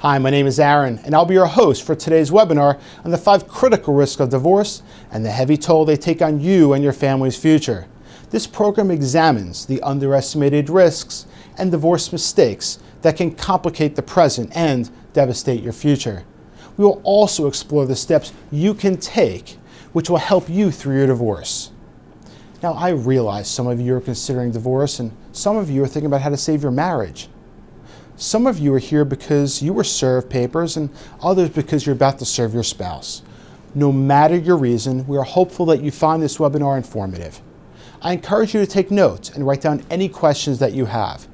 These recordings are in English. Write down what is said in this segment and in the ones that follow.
Hi, my name is Aaron, and I'll be your host for today's webinar on the 5 critical risks of divorce and the heavy toll they take on you and your family's future. This program examines the underestimated risks and divorce mistakes that can complicate the present and devastate your future. We will also explore the steps you can take which will help you through your divorce. Now, I realize some of you are considering divorce and some of you are thinking about how to save your marriage. Some of you are here because you were served papers and others because you're about to serve your spouse. No matter your reason, we are hopeful that you find this webinar informative. I encourage you to take notes and write down any questions that you have.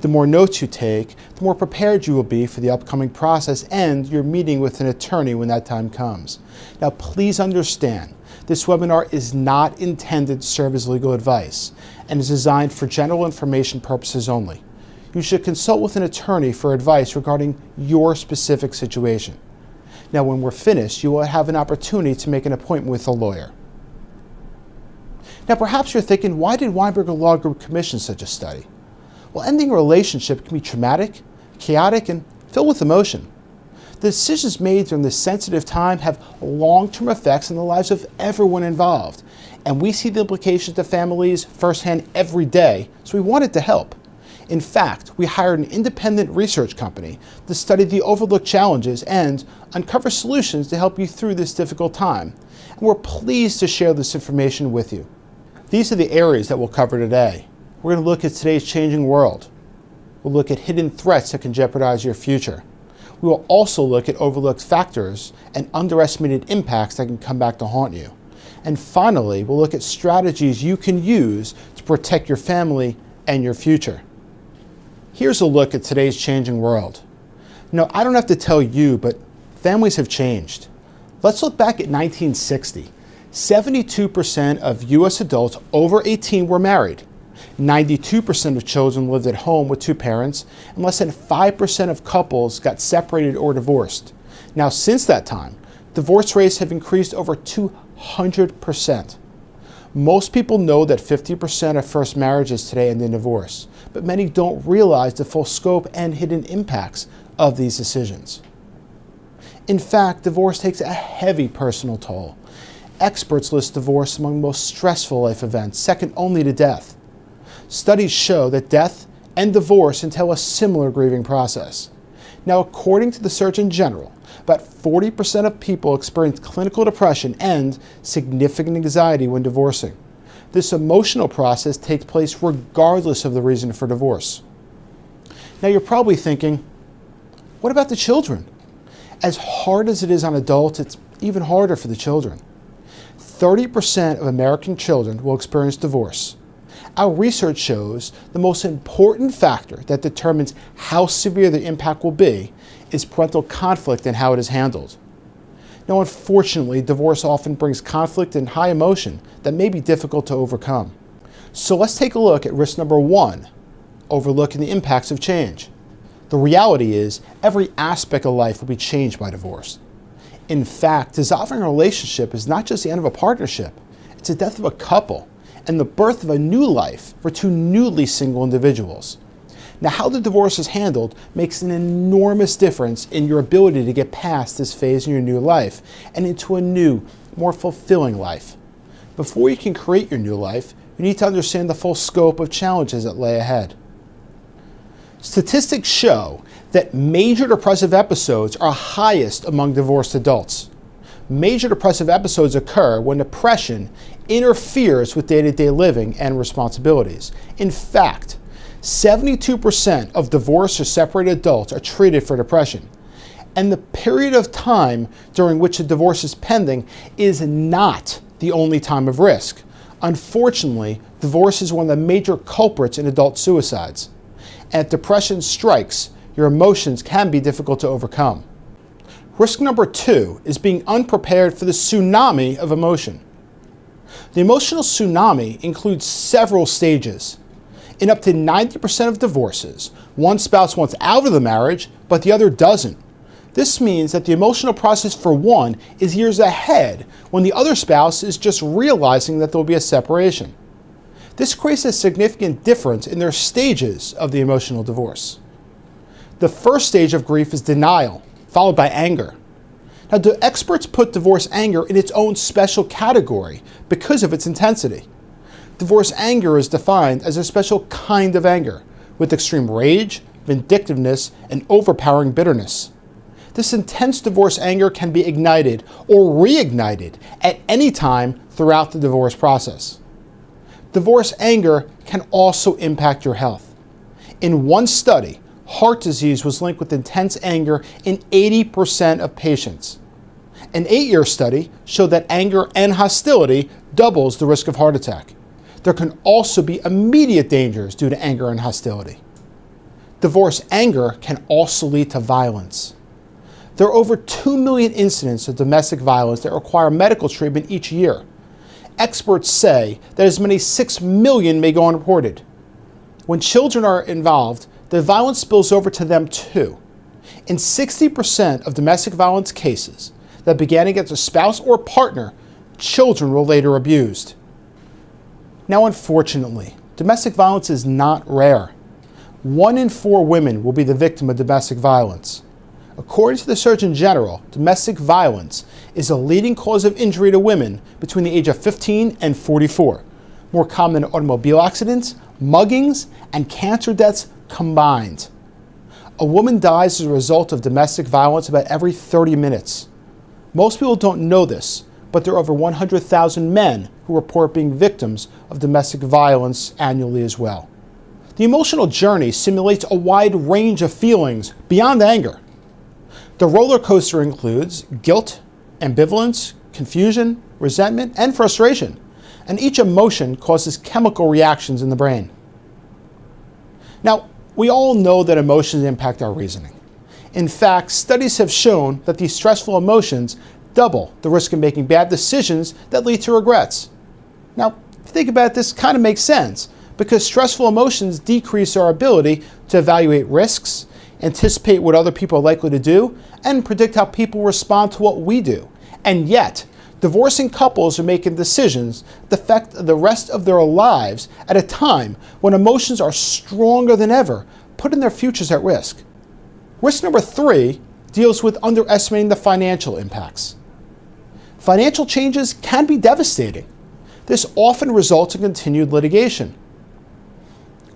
The more notes you take, the more prepared you will be for the upcoming process and your meeting with an attorney when that time comes. Now, please understand, this webinar is not intended to serve as legal advice and is designed for general information purposes only. You should consult with an attorney for advice regarding your specific situation. Now, when we're finished, you will have an opportunity to make an appointment with a lawyer. Now, perhaps you're thinking, why did Weinberger Law Group commission such a study? Well, ending a relationship can be traumatic, chaotic, and filled with emotion. The decisions made during this sensitive time have long-term effects on the lives of everyone involved, and we see the implications to families firsthand every day, so we wanted to help. In fact, we hired an independent research company to study the overlooked challenges and uncover solutions to help you through this difficult time. And we're pleased to share this information with you. These are the areas that we'll cover today. We're going to look at today's changing world. We'll look at hidden threats that can jeopardize your future. We will also look at overlooked factors and underestimated impacts that can come back to haunt you. And finally, we'll look at strategies you can use to protect your family and your future. Here's a look at today's changing world. Now, I don't have to tell you, but families have changed. Let's look back at 1960. 72% of U.S. adults over 18 were married. 92% of children lived at home with 2 parents, and less than 5% of couples got separated or divorced. Now, since that time, divorce rates have increased over 200%. Most people know that 50% of first marriages today end in divorce, but many don't realize the full scope and hidden impacts of these decisions. In fact, divorce takes a heavy personal toll. Experts list divorce among the most stressful life events, second only to death. Studies show that death and divorce entail a similar grieving process. Now, according to the Surgeon General, about 40% of people experience clinical depression and significant anxiety when divorcing. This emotional process takes place regardless of the reason for divorce. Now, you're probably thinking, what about the children? As hard as it is on adults, it's even harder for the children. 30% of American children will experience divorce. Our research shows the most important factor that determines how severe the impact will be is parental conflict and how it is handled. Now, unfortunately, divorce often brings conflict and high emotion that may be difficult to overcome. So let's take a look at risk number 1, overlooking the impacts of change. The reality is, every aspect of life will be changed by divorce. In fact, dissolving a relationship is not just the end of a partnership, it's the death of a couple and the birth of a new life for 2 newly single individuals. Now, how the divorce is handled makes an enormous difference in your ability to get past this phase in your new life and into a new, more fulfilling life. Before you can create your new life, you need to understand the full scope of challenges that lay ahead. Statistics show that major depressive episodes are highest among divorced adults. Major depressive episodes occur when depression interferes with day-to-day living and responsibilities. In fact, 72% of divorced or separated adults are treated for depression. And the period of time during which a divorce is pending is not the only time of risk. Unfortunately, divorce is one of the major culprits in adult suicides. And if depression strikes, your emotions can be difficult to overcome. Risk number 2 is being unprepared for the tsunami of emotion. The emotional tsunami includes several stages. In up to 90% of divorces, one spouse wants out of the marriage, but the other doesn't. This means that the emotional process for one is years ahead when the other spouse is just realizing that there will be a separation. This creates a significant difference in their stages of the emotional divorce. The first stage of grief is denial, followed by anger. Now, the experts put divorce anger in its own special category because of its intensity. Divorce anger is defined as a special kind of anger, with extreme rage, vindictiveness, and overpowering bitterness. This intense divorce anger can be ignited or reignited at any time throughout the divorce process. Divorce anger can also impact your health. In one study, heart disease was linked with intense anger in 80% of patients. An 8-year study showed that anger and hostility doubles the risk of heart attack. There can also be immediate dangers due to anger and hostility. Divorce anger can also lead to violence. There are over 2 million incidents of domestic violence that require medical treatment each year. Experts say that as many as 6 million may go unreported. When children are involved, the violence spills over to them too. In 60% of domestic violence cases that began against a spouse or partner, children were later abused. Now, unfortunately, domestic violence is not rare. 1 in 4 women will be the victim of domestic violence. According to the Surgeon General, domestic violence is a leading cause of injury to women between the age of 15 and 44, more common than automobile accidents, muggings, and cancer deaths combined. A woman dies as a result of domestic violence about every 30 minutes. Most people don't know this, but there are over 100,000 men who report being victims of domestic violence annually as well. The emotional journey simulates a wide range of feelings beyond anger. The roller coaster includes guilt, ambivalence, confusion, resentment, and frustration, and each emotion causes chemical reactions in the brain. Now, we all know that emotions impact our reasoning. In fact, studies have shown that these stressful emotions double the risk of making bad decisions that lead to regrets. Now, if you think about it, this kind of makes sense, because stressful emotions decrease our ability to evaluate risks, anticipate what other people are likely to do, and predict how people respond to what we do. And yet, divorcing couples are making decisions that affect the rest of their lives at a time when emotions are stronger than ever, putting their futures at risk. Risk number 3 deals with underestimating the financial impacts. Financial changes can be devastating. This often results in continued litigation.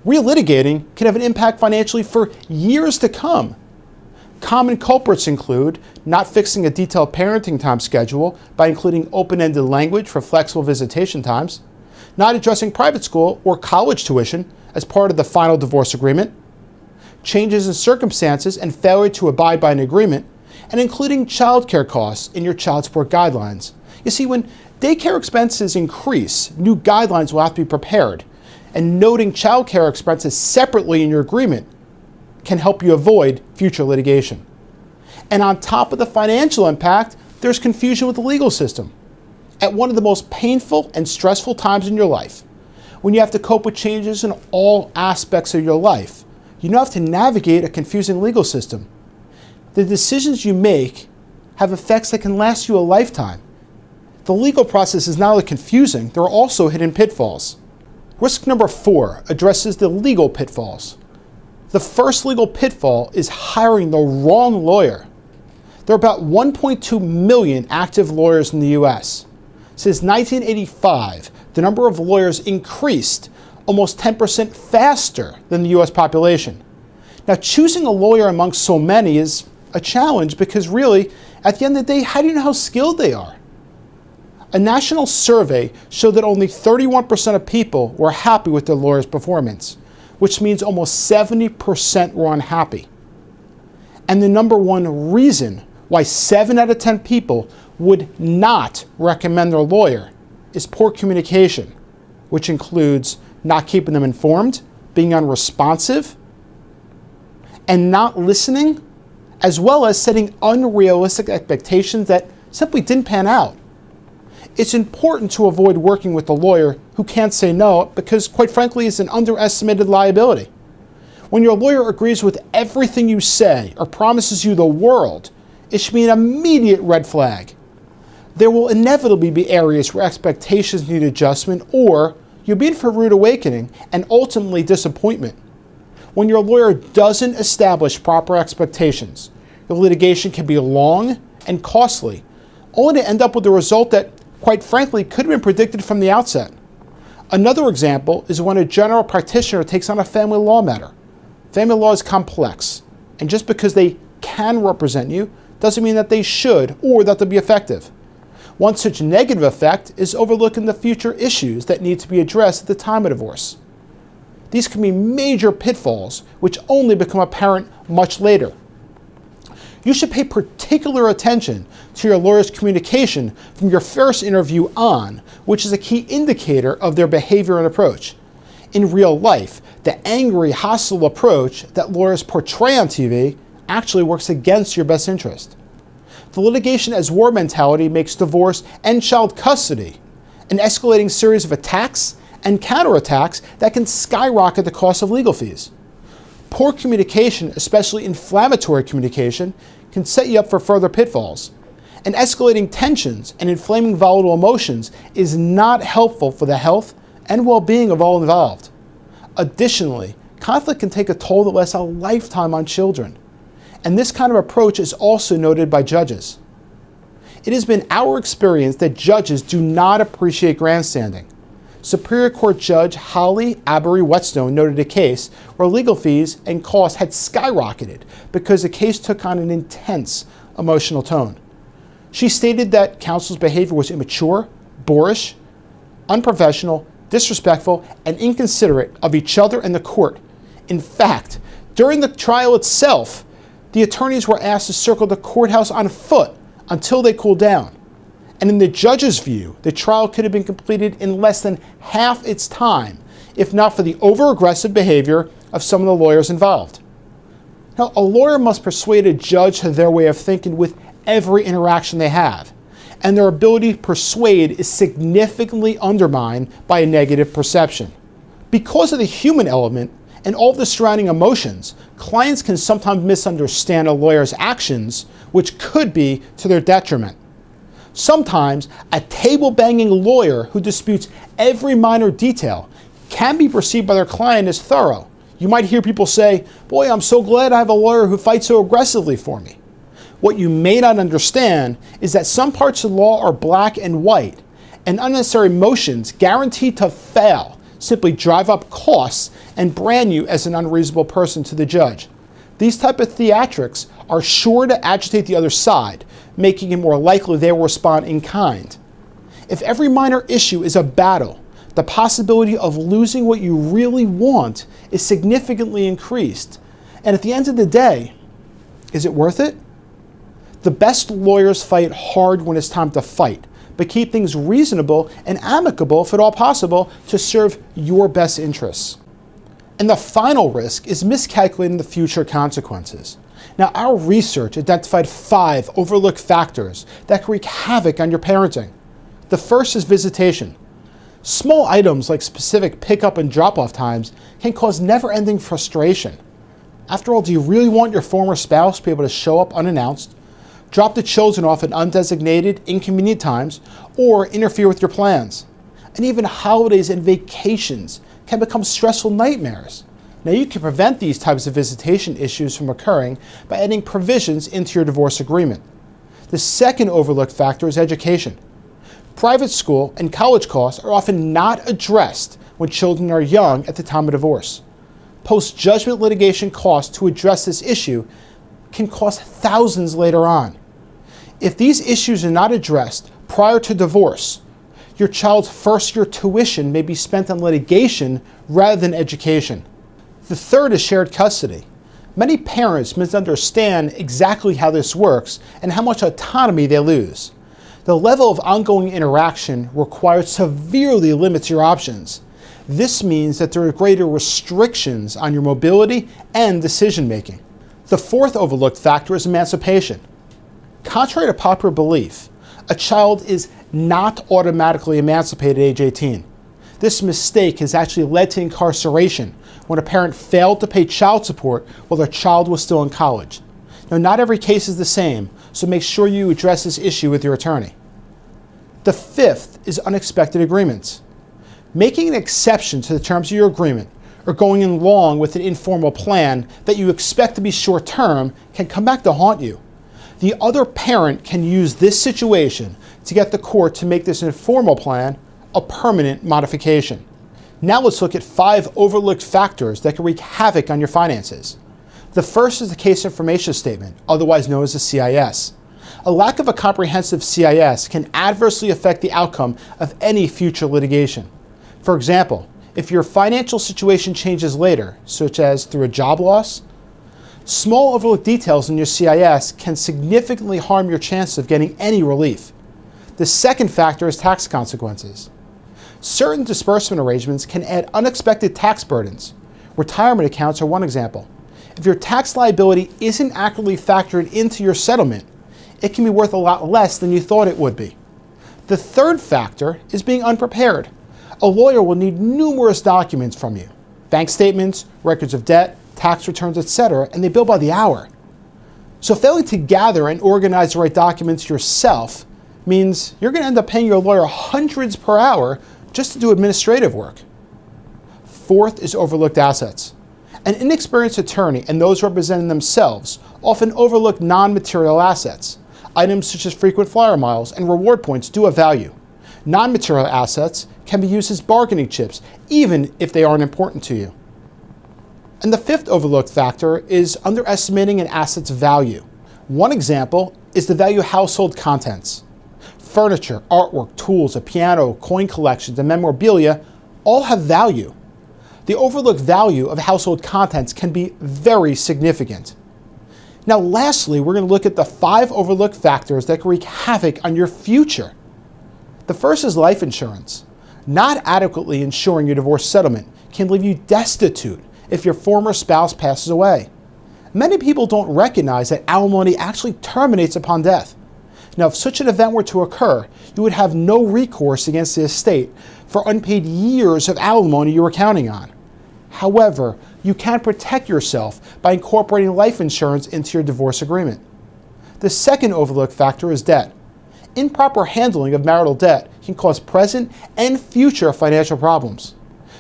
Relitigating can have an impact financially for years to come. Common culprits include not fixing a detailed parenting time schedule by including open-ended language for flexible visitation times, not addressing private school or college tuition as part of the final divorce agreement, changes in circumstances and failure to abide by an agreement, and including childcare costs in your child support guidelines. You see, when daycare expenses increase, new guidelines will have to be prepared, and noting childcare expenses separately in your agreement can help you avoid future litigation. And on top of the financial impact, there's confusion with the legal system. At one of the most painful and stressful times in your life, when you have to cope with changes in all aspects of your life, you now have to navigate a confusing legal system. The decisions you make have effects that can last you a lifetime. The legal process is not only confusing, there are also hidden pitfalls. Risk number 4 addresses the legal pitfalls. The first legal pitfall is hiring the wrong lawyer. There are about 1.2 million active lawyers in the U.S. Since 1985, the number of lawyers increased almost 10% faster than the U.S. population. Now, choosing a lawyer amongst so many is a challenge because really, at the end of the day, how do you know how skilled they are? A national survey showed that only 31% of people were happy with their lawyer's performance, which means almost 70% were unhappy. And the number one reason why 7 out of 10 people would not recommend their lawyer is poor communication, which includes not keeping them informed, being unresponsive, and not listening, as well as setting unrealistic expectations that simply didn't pan out. It's important to avoid working with a lawyer who can't say no because, quite frankly, it's an underestimated liability. When your lawyer agrees with everything you say or promises you the world, it should be an immediate red flag. There will inevitably be areas where expectations need adjustment, or you'll be in for a rude awakening and ultimately disappointment. When your lawyer doesn't establish proper expectations, your litigation can be long and costly, only to end up with a result that, quite frankly, could have been predicted from the outset. Another example is when a general practitioner takes on a family law matter. Family law is complex, and just because they can represent you doesn't mean that they should or that they'll be effective. One such negative effect is overlooking the future issues that need to be addressed at the time of divorce. These can be major pitfalls which only become apparent much later. You should pay particular attention to your lawyer's communication from your first interview on, which is a key indicator of their behavior and approach. In real life, the angry, hostile approach that lawyers portray on TV actually works against your best interest. The litigation as war mentality makes divorce and child custody an escalating series of attacks and counterattacks that can skyrocket the cost of legal fees. Poor communication, especially inflammatory communication, can set you up for further pitfalls. And escalating tensions and inflaming volatile emotions is not helpful for the health and well-being of all involved. Additionally, conflict can take a toll that lasts a lifetime on children. And this kind of approach is also noted by judges. It has been our experience that judges do not appreciate grandstanding. Superior Court Judge Holly Avery-Whetstone noted a case where legal fees and costs had skyrocketed because the case took on an intense emotional tone. She stated that counsel's behavior was immature, boorish, unprofessional, disrespectful, and inconsiderate of each other and the court. In fact, during the trial itself, the attorneys were asked to circle the courthouse on foot until they cooled down. And in the judge's view, the trial could have been completed in less than half its time, if not for the over-aggressive behavior of some of the lawyers involved. Now, a lawyer must persuade a judge to their way of thinking with every interaction they have, and their ability to persuade is significantly undermined by a negative perception. Because of the human element and all of the surrounding emotions, clients can sometimes misunderstand a lawyer's actions, which could be to their detriment. Sometimes, a table-banging lawyer who disputes every minor detail can be perceived by their client as thorough. You might hear people say, "Boy, I'm so glad I have a lawyer who fights so aggressively for me." What you may not understand is that some parts of the law are black and white, and unnecessary emotions guaranteed to fail simply drive up costs and brand you as an unreasonable person to the judge. These type of theatrics are sure to agitate the other side, making it more likely they will respond in kind. If every minor issue is a battle, the possibility of losing what you really want is significantly increased. And at the end of the day, is it worth it? The best lawyers fight hard when it's time to fight, but keep things reasonable and amicable if at all possible to serve your best interests. And the final risk is miscalculating the future consequences. Now, our research identified 5 overlooked factors that can wreak havoc on your parenting. The first is visitation. Small items like specific pickup and drop-off times can cause never-ending frustration. After all, do you really want your former spouse to be able to show up unannounced, drop the children off at undesignated, inconvenient times, or interfere with your plans? And even holidays and vacations can become stressful nightmares. Now, you can prevent these types of visitation issues from occurring by adding provisions into your divorce agreement. The second overlooked factor is education. Private school and college costs are often not addressed when children are young at the time of divorce. Post-judgment litigation costs to address this issue can cost thousands later on. If these issues are not addressed prior to divorce, your child's first-year tuition may be spent on litigation rather than education. The third is shared custody. Many parents misunderstand exactly how this works and how much autonomy they lose. The level of ongoing interaction required severely limits your options. This means that there are greater restrictions on your mobility and decision-making. The fourth overlooked factor is emancipation. Contrary to popular belief, a child is not automatically emancipated at age 18. This mistake has actually led to incarceration when a parent failed to pay child support while their child was still in college. Now, not every case is the same, so make sure you address this issue with your attorney. The fifth is unexpected agreements. Making an exception to the terms of your agreement or going in long with an informal plan that you expect to be short-term can come back to haunt you. The other parent can use this situation to get the court to make this informal plan a permanent modification. Now let's look at 5 overlooked factors that can wreak havoc on your finances. The first is the case information statement, otherwise known as the CIS. A lack of a comprehensive CIS can adversely affect the outcome of any future litigation. For example, if your financial situation changes later, such as through a job loss, small overlooked details in your CIS can significantly harm your chances of getting any relief. The second factor is tax consequences. Certain disbursement arrangements can add unexpected tax burdens. Retirement accounts are one example. If your tax liability isn't accurately factored into your settlement, it can be worth a lot less than you thought it would be. The third factor is being unprepared. A lawyer will need numerous documents from you: bank statements, records of debt, tax returns, etc., and they bill by the hour. So failing to gather and organize the right documents yourself means you're going to end up paying your lawyer hundreds per hour just to do administrative work. Fourth is overlooked assets. An inexperienced attorney and those representing themselves often overlook non-material assets. Items such as frequent flyer miles and reward points do have value. Non-material assets can be used as bargaining chips, even if they aren't important to you. And the fifth overlooked factor is underestimating an asset's value. One example is the value of household contents. Furniture, artwork, tools, a piano, coin collections, and memorabilia all have value. The overlooked value of household contents can be very significant. Now, lastly, we're going to look at the 5 overlooked factors that can wreak havoc on your future. The first is life insurance. Not adequately insuring your divorce settlement can leave you destitute if your former spouse passes away. Many people don't recognize that alimony actually terminates upon death. Now, if such an event were to occur, you would have no recourse against the estate for unpaid years of alimony you were counting on. However, you can protect yourself by incorporating life insurance into your divorce agreement. The second overlooked factor is debt. Improper handling of marital debt can cause present and future financial problems.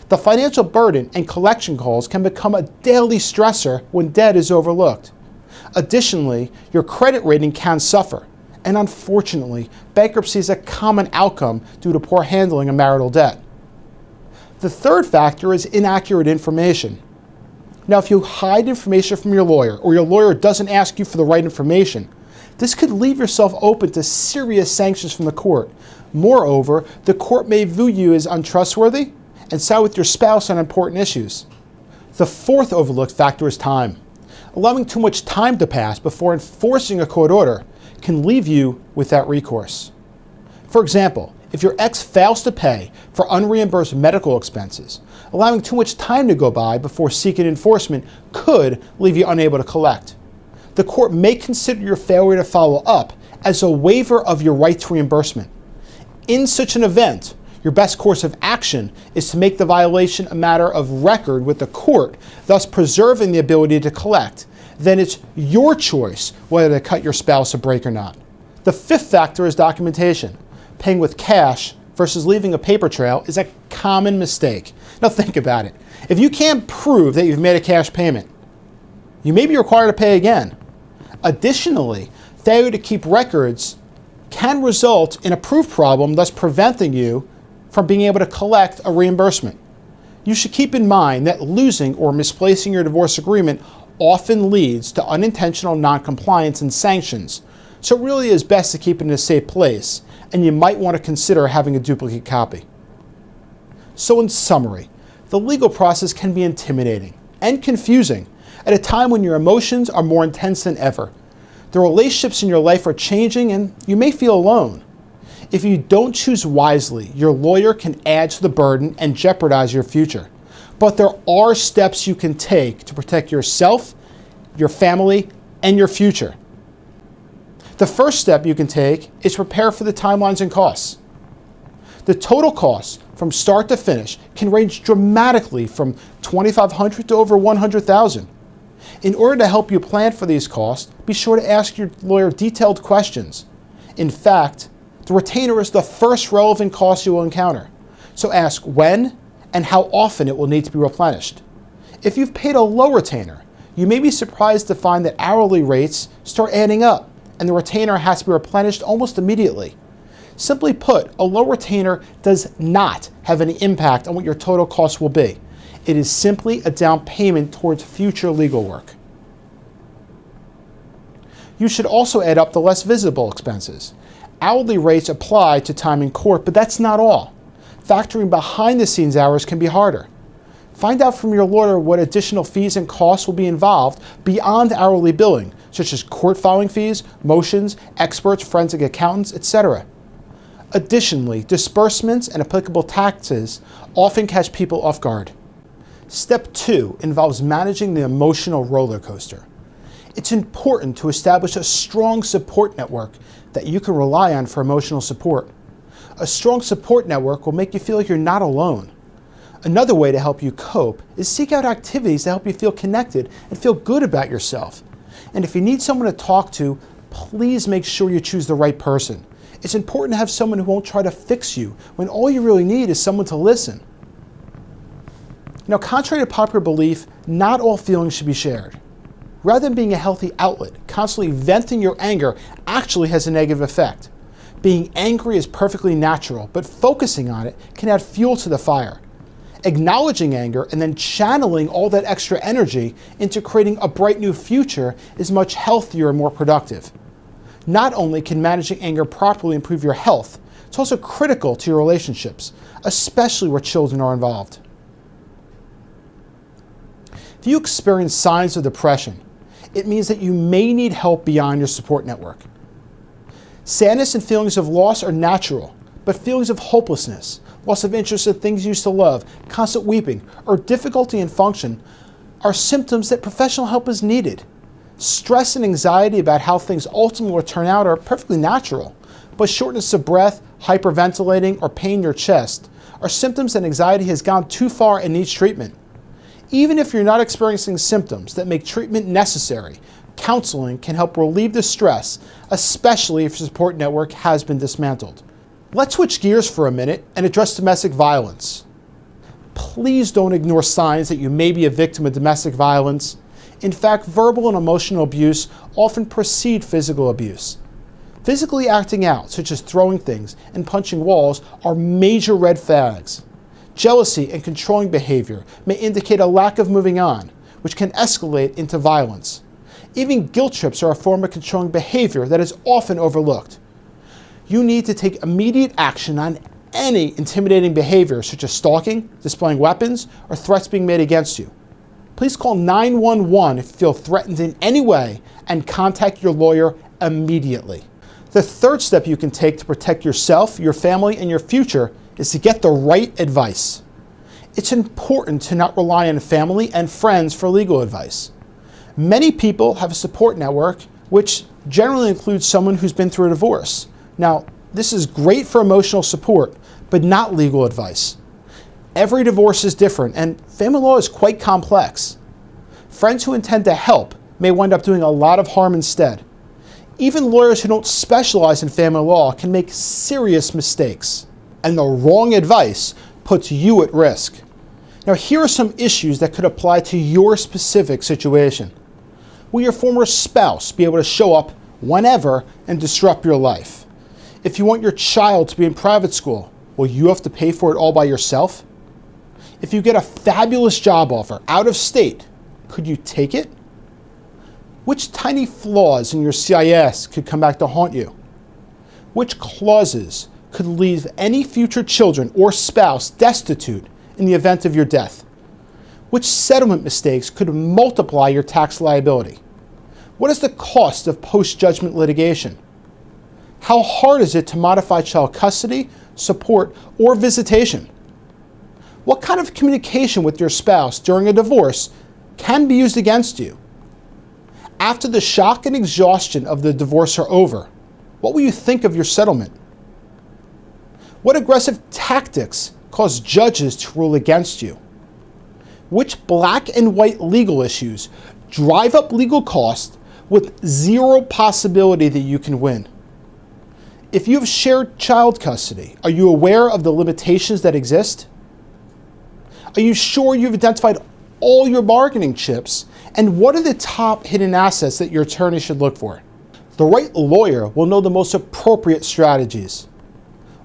The financial burden and collection calls can become a daily stressor when debt is overlooked. Additionally, your credit rating can suffer. And unfortunately, bankruptcy is a common outcome due to poor handling of marital debt. The third factor is inaccurate information. Now, if you hide information from your lawyer, or your lawyer doesn't ask you for the right information, this could leave yourself open to serious sanctions from the court. Moreover, the court may view you as untrustworthy and side with your spouse on important issues. The fourth overlooked factor is time. Allowing too much time to pass before enforcing a court order can leave you without recourse. For example, if your ex fails to pay for unreimbursed medical expenses, allowing too much time to go by before seeking enforcement could leave you unable to collect. The court may consider your failure to follow up as a waiver of your right to reimbursement. In such an event, your best course of action is to make the violation a matter of record with the court, thus preserving the ability to collect. Then it's your choice whether to cut your spouse a break or not. The fifth factor is documentation. Paying with cash versus leaving a paper trail is a common mistake. Now think about it. If you can't prove that you've made a cash payment, you may be required to pay again. Additionally, failure to keep records can result in a proof problem, thus preventing you from being able to collect a reimbursement. You should keep in mind that losing or misplacing your divorce agreement often leads to unintentional noncompliance and sanctions, so it really is best to keep it in a safe place, and you might want to consider having a duplicate copy. So in summary, the legal process can be intimidating and confusing at a time when your emotions are more intense than ever. The relationships in your life are changing and you may feel alone. If you don't choose wisely, your lawyer can add to the burden and jeopardize your future. But there are steps you can take to protect yourself, your family, and your future. The first step you can take is prepare for the timelines and costs. The total cost from start to finish can range dramatically from $2,500 to over $100,000. In order to help you plan for these costs, be sure to ask your lawyer detailed questions. In fact, the retainer is the first relevant cost you will encounter. So ask when and how often it will need to be replenished. If you've paid a low retainer, you may be surprised to find that hourly rates start adding up and the retainer has to be replenished almost immediately. Simply put, a low retainer does not have any impact on what your total cost will be. It is simply a down payment towards future legal work. You should also add up the less visible expenses. Hourly rates apply to time in court, but that's not all. Factoring behind the scenes hours can be harder. Find out from your lawyer what additional fees and costs will be involved beyond hourly billing, such as court filing fees, motions, experts, forensic accountants, etc. Additionally, disbursements and applicable taxes often catch people off guard. Step 2 involves managing the emotional roller coaster. It's important to establish a strong support network that you can rely on for emotional support. A strong support network will make you feel like you're not alone. Another way to help you cope is seek out activities that help you feel connected and feel good about yourself. And if you need someone to talk to, please make sure you choose the right person. It's important to have someone who won't try to fix you when all you really need is someone to listen. Now, contrary to popular belief, not all feelings should be shared. Rather than being a healthy outlet, constantly venting your anger actually has a negative effect. Being angry is perfectly natural, but focusing on it can add fuel to the fire. Acknowledging anger and then channeling all that extra energy into creating a bright new future is much healthier and more productive. Not only can managing anger properly improve your health, it's also critical to your relationships, especially where children are involved. If you experience signs of depression, it means that you may need help beyond your support network. Sadness and feelings of loss are natural, but feelings of hopelessness, loss of interest in things you used to love, constant weeping, or difficulty in function are symptoms that professional help is needed. Stress and anxiety about how things ultimately will turn out are perfectly natural, but shortness of breath, hyperventilating, or pain in your chest are symptoms that anxiety has gone too far and needs treatment. Even if you're not experiencing symptoms that make treatment necessary, counseling can help relieve the stress, especially if your support network has been dismantled. Let's switch gears for a minute and address domestic violence. Please don't ignore signs that you may be a victim of domestic violence. In fact, verbal and emotional abuse often precede physical abuse. Physically acting out, such as throwing things and punching walls, are major red flags. Jealousy and controlling behavior may indicate a lack of moving on, which can escalate into violence. Even guilt trips are a form of controlling behavior that is often overlooked. You need to take immediate action on any intimidating behavior, such as stalking, displaying weapons, or threats being made against you. Please call 911 if you feel threatened in any way and contact your lawyer immediately. The third step you can take to protect yourself, your family, and your future is to get the right advice. It's important to not rely on family and friends for legal advice. Many people have a support network, which generally includes someone who's been through a divorce. Now, this is great for emotional support, but not legal advice. Every divorce is different, and family law is quite complex. Friends who intend to help may wind up doing a lot of harm instead. Even lawyers who don't specialize in family law can make serious mistakes, and the wrong advice puts you at risk. Now, here are some issues that could apply to your specific situation. Will your former spouse be able to show up whenever and disrupt your life? If you want your child to be in private school, will you have to pay for it all by yourself? If you get a fabulous job offer out of state, could you take it? Which tiny flaws in your CIS could come back to haunt you? Which clauses could leave any future children or spouse destitute in the event of your death? Which settlement mistakes could multiply your tax liability? What is the cost of post-judgment litigation? How hard is it to modify child custody, support, or visitation? What kind of communication with your spouse during a divorce can be used against you? After the shock and exhaustion of the divorce are over, what will you think of your settlement? What aggressive tactics cause judges to rule against you? Which black and white legal issues drive up legal costs with zero possibility that you can win? If you have shared child custody, are you aware of the limitations that exist? Are you sure you've identified all your bargaining chips, and what are the top hidden assets that your attorney should look for. The right lawyer will know the most appropriate strategies.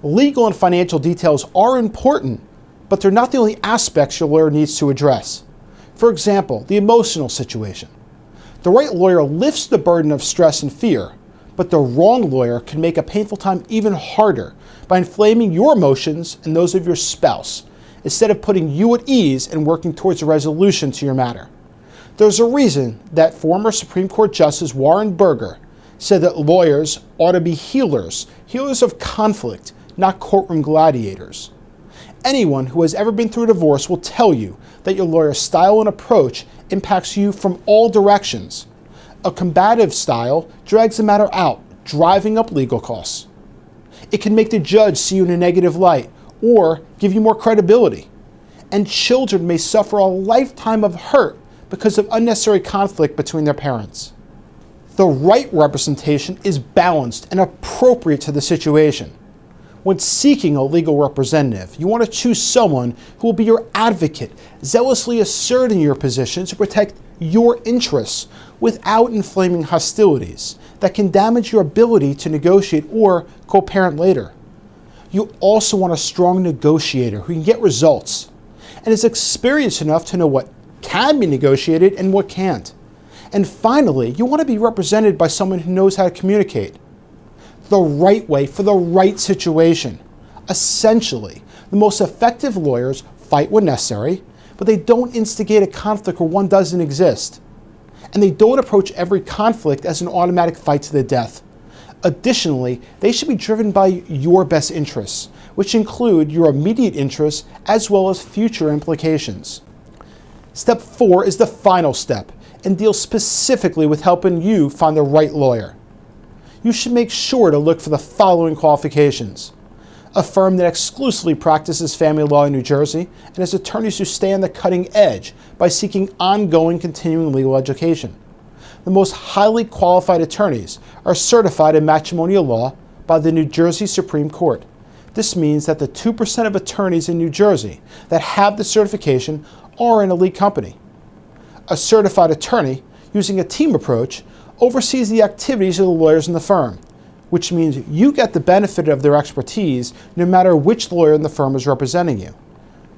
Legal and financial details are important, but they're not the only aspects your lawyer needs to address. For example, the emotional situation. The right lawyer lifts the burden of stress and fear, but the wrong lawyer can make a painful time even harder by inflaming your emotions and those of your spouse, instead of putting you at ease and working towards a resolution to your matter. There's a reason that former Supreme Court Justice Weinberger said that lawyers ought to be healers of conflict, not courtroom gladiators. Anyone who has ever been through a divorce will tell you that your lawyer's style and approach impacts you from all directions. A combative style drags the matter out, driving up legal costs. It can make the judge see you in a negative light or give you more credibility. And children may suffer a lifetime of hurt because of unnecessary conflict between their parents. The right representation is balanced and appropriate to the situation. When seeking a legal representative, you want to choose someone who will be your advocate, zealously asserting your position to protect your interests without inflaming hostilities that can damage your ability to negotiate or co-parent later. You also want a strong negotiator who can get results and is experienced enough to know what can be negotiated and what can't. And finally, you want to be represented by someone who knows how to communicate the right way for the right situation. Essentially, the most effective lawyers fight when necessary, but they don't instigate a conflict where one doesn't exist. And they don't approach every conflict as an automatic fight to the death. Additionally, they should be driven by your best interests, which include your immediate interests as well as future implications. Step 4 is the final step and deals specifically with helping you find the right lawyer. You should make sure to look for the following qualifications: a firm that exclusively practices family law in New Jersey and has attorneys who stay on the cutting edge by seeking ongoing continuing legal education. The most highly qualified attorneys are certified in matrimonial law by the New Jersey Supreme Court. This means that the 2% of attorneys in New Jersey that have the certification are an elite company. A certified attorney, using a team approach, oversees the activities of the lawyers in the firm, which means you get the benefit of their expertise no matter which lawyer in the firm is representing you.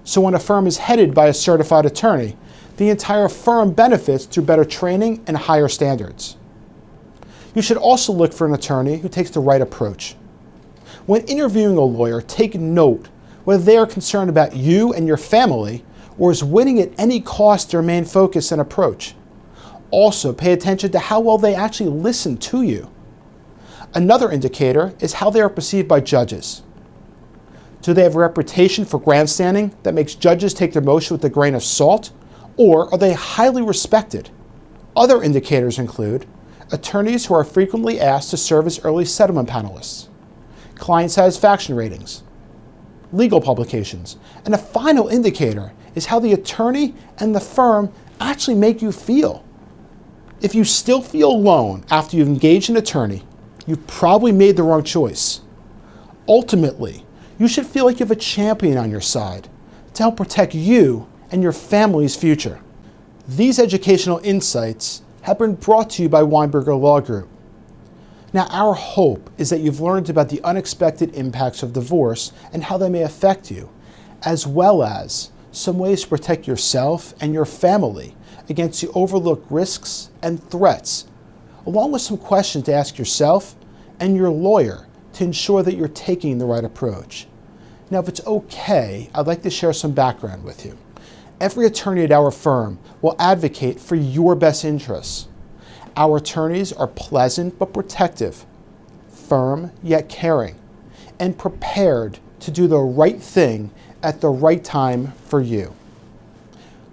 So when a firm is headed by a certified attorney, the entire firm benefits through better training and higher standards. You should also look for an attorney who takes the right approach. When interviewing a lawyer, take note whether they are concerned about you and your family or is winning at any cost their main focus and approach. Also, pay attention to how well they actually listen to you. Another indicator is how they are perceived by judges. Do they have a reputation for grandstanding that makes judges take their motion with a grain of salt, or are they highly respected? Other indicators include attorneys who are frequently asked to serve as early settlement panelists, client satisfaction ratings, legal publications, and a final indicator is how the attorney and the firm actually make you feel. If you still feel alone after you've engaged an attorney, you've probably made the wrong choice. Ultimately, you should feel like you have a champion on your side to help protect you and your family's future. These educational insights have been brought to you by Weinberger Law Group. Now, our hope is that you've learned about the unexpected impacts of divorce and how they may affect you, as well as some ways to protect yourself and your family against the overlooked risks and threats, along with some questions to ask yourself and your lawyer to ensure that you're taking the right approach. Now, if it's okay, I'd like to share some background with you. Every attorney at our firm will advocate for your best interests. Our attorneys are pleasant but protective, firm yet caring, and prepared to do the right thing at the right time for you.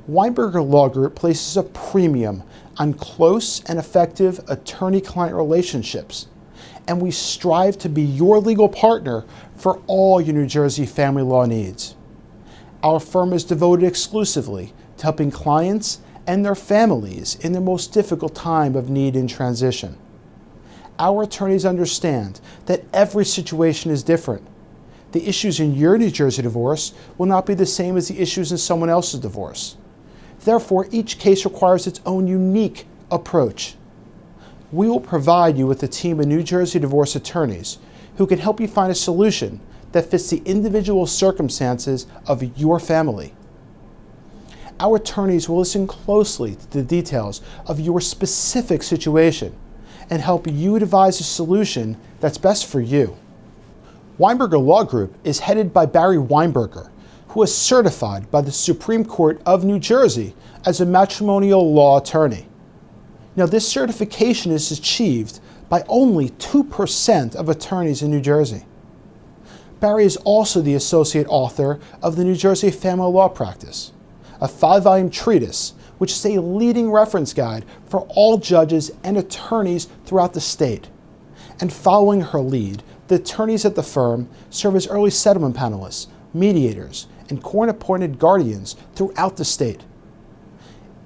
Weinberger Law Group places a premium on close and effective attorney-client relationships, and we strive to be your legal partner for all your New Jersey family law needs. Our firm is devoted exclusively to helping clients and their families in their most difficult time of need and transition. Our attorneys understand that every situation is different. The issues in your New Jersey divorce will not be the same as the issues in someone else's divorce. Therefore, each case requires its own unique approach. We will provide you with a team of New Jersey divorce attorneys who can help you find a solution that fits the individual circumstances of your family. Our attorneys will listen closely to the details of your specific situation and help you devise a solution that's best for you. Weinberger Law Group is headed by Barry Weinberger, who is certified by the Supreme Court of New Jersey as a matrimonial law attorney. Now, this certification is achieved by only 2% of attorneys in New Jersey. Barry is also the associate author of the New Jersey Family Law Practice, a 5-volume treatise which is a leading reference guide for all judges and attorneys throughout the state. And following her lead, the attorneys at the firm serve as early settlement panelists, mediators, and court-appointed guardians throughout the state.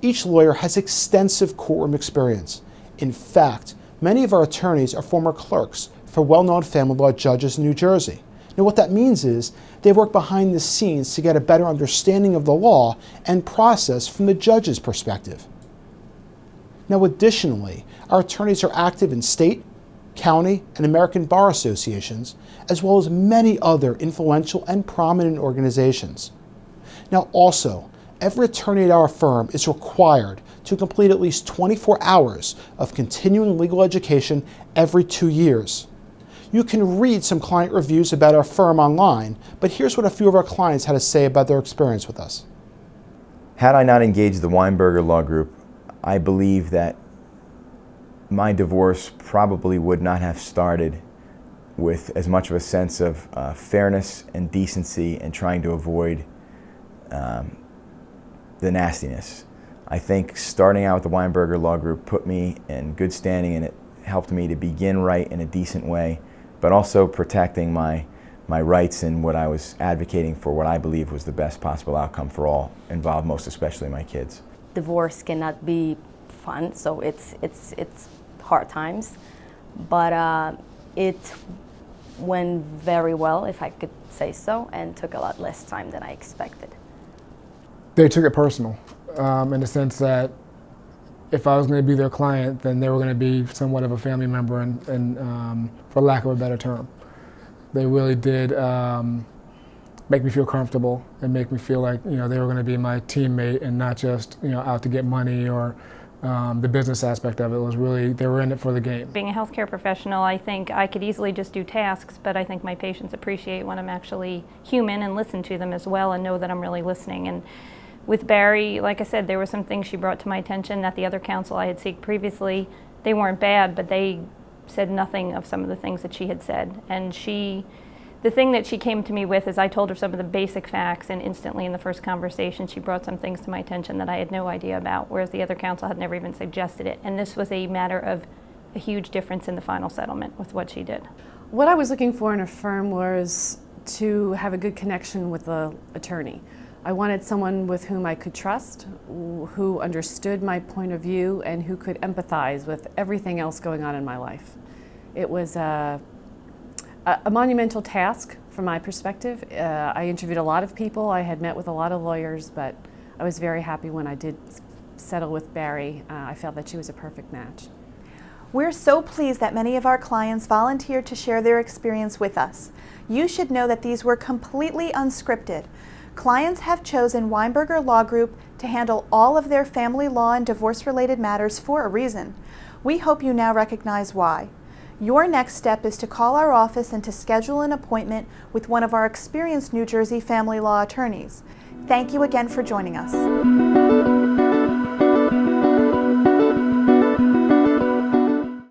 Each lawyer has extensive courtroom experience. In fact, many of our attorneys are former clerks for well-known family law judges in New Jersey. Now, what that means is they work behind the scenes to get a better understanding of the law and process from the judge's perspective. Now, additionally, our attorneys are active in state, county, and American bar associations, as well as many other influential and prominent organizations. Now, also, every attorney at our firm is required to complete at least 24 hours of continuing legal education every 2 years. You can read some client reviews about our firm online, but here's what a few of our clients had to say about their experience with us. Had I not engaged the Weinberger Law Group, I believe that my divorce probably would not have started with as much of a sense of fairness and decency and trying to avoid the nastiness. I think starting out with the Weinberger Law Group put me in good standing, and it helped me to begin right in a decent way, but also protecting my rights and what I was advocating for, what I believe was the best possible outcome for all involved, most especially my kids. Divorce cannot be fun, so it's hard times, but it went very well, if I could say so, and took a lot less time than I expected. They took it personal, in the sense that if I was going to be their client, then they were going to be somewhat of a family member, and for lack of a better term. They really did make me feel comfortable and make me feel like, they were going to be my teammate and not just, out to get money or the business aspect of it. Was really, they were in it for the game. Being a healthcare professional, I think I could easily just do tasks, but I think my patients appreciate when I'm actually human and listen to them as well and know that I'm really listening. And with Barry, like I said, there were some things she brought to my attention that the other counsel I had seen previously, they weren't bad, but they said nothing of some of the things that she had said. And the thing that she came to me with is I told her some of the basic facts, and instantly in the first conversation she brought some things to my attention that I had no idea about, whereas the other counsel had never even suggested it. And this was a matter of a huge difference in the final settlement with what she did. What I was looking for in a firm was to have a good connection with the attorney. I wanted someone with whom I could trust, who understood my point of view, and who could empathize with everything else going on in my life. It was a monumental task from my perspective. I interviewed a lot of people, I had met with a lot of lawyers, but I was very happy when I did settle with Barry. I felt that she was a perfect match. We're so pleased that many of our clients volunteered to share their experience with us. You should know that these were completely unscripted. Clients have chosen Weinberger Law Group to handle all of their family law and divorce-related matters for a reason. We hope you now recognize why. Your next step is to call our office and to schedule an appointment with one of our experienced New Jersey family law attorneys. Thank you again for joining us.